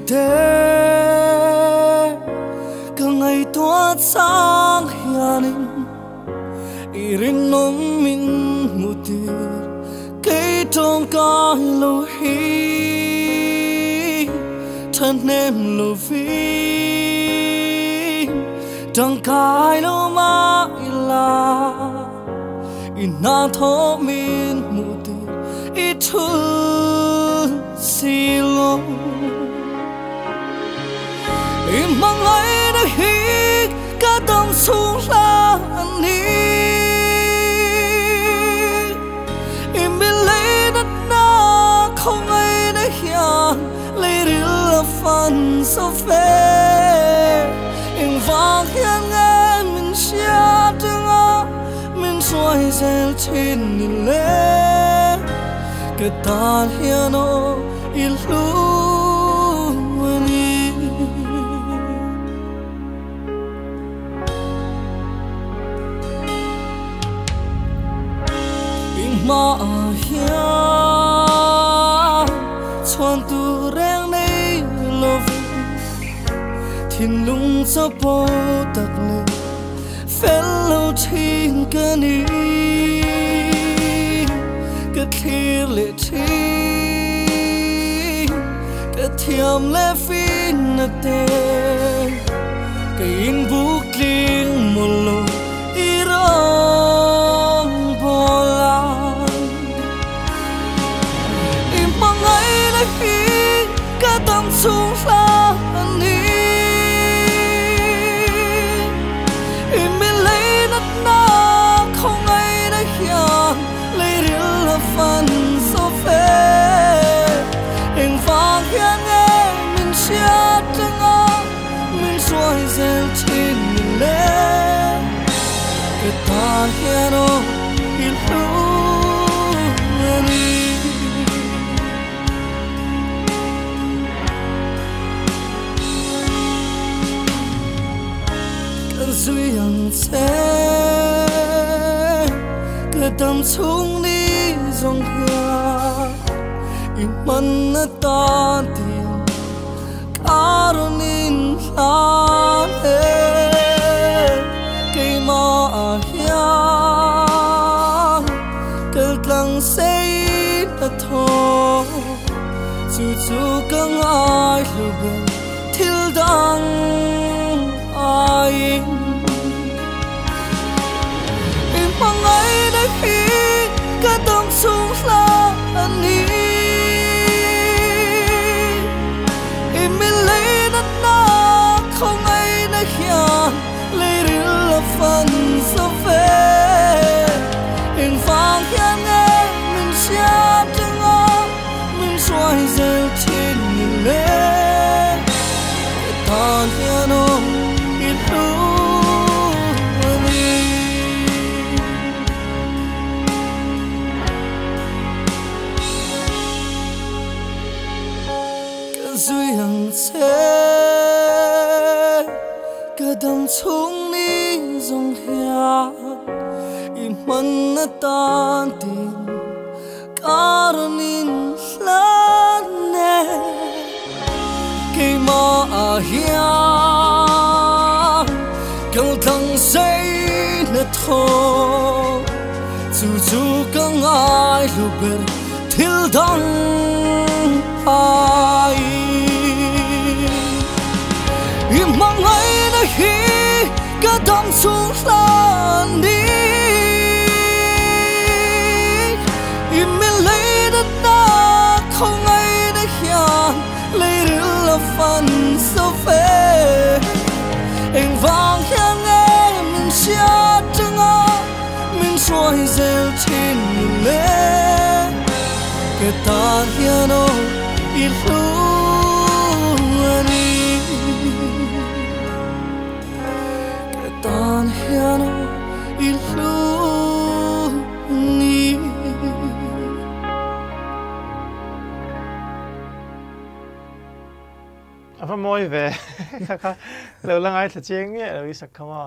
te ka ngày tua sang hianin irin nom min mutir cây trong cõi lâu hi thân em lâu phi trong cõi lâu mà ila ina thọ min mutir itul silo mang ai đã hi cả tâm xuống là anh đi biết lấy đất na không ai đã hiểu lấy đi là phần số phê em vang hiện em mình chia từng mình xoay dẻo trên nhìn lên cái ta hiện nó ilu mà hiền chọn tu rèn này love thiên lung cho bố tắc lệ fellow thiên cái ní cái thi lệ thi cái thiam lệ phin nè tê cái in bút liên một lối xuống là anh đi em biết lấy đất na không ai đã hiểu lấy đi là phần số phê em vang hiện em mình chia từng mình xoay dẻo trên mình lên cái ta hiện nó ilu duyên sẽ cái tâm xuống đi dòng hương im mân ta tìm cả rồi nín lan cây mà hiang cái lăng say ta thô chú căng ai lưu bên thiếu đắng ai mang ai đã khi cả tâm xuống là anh đi em biết lấy đất na không ai đã hiểu lấy đi là phần số phê em vang hiện em mình chia từng mình xoay dẻo trên nhìn lên cái ta hiện nó ilu duyên sẽ cả đầm xuống đi dòng hea im mân tan tìm cả rồi nín lan nè cây mà hiang càng thăng say nè thô chú càng ai lưu bên thiếu đắng ai mang ai đã hi cả tâm xuống là đi im biết lấy đất na không ai đã hiểu lấy đi là phần số phê em vang hiện em mình chia từng mình xoay dẻo trên nhìn lên cái ta hiện nó ilu tan hiano ilu ni apa moi ve lâu lang ai thật chieng nhé rồi sắc không à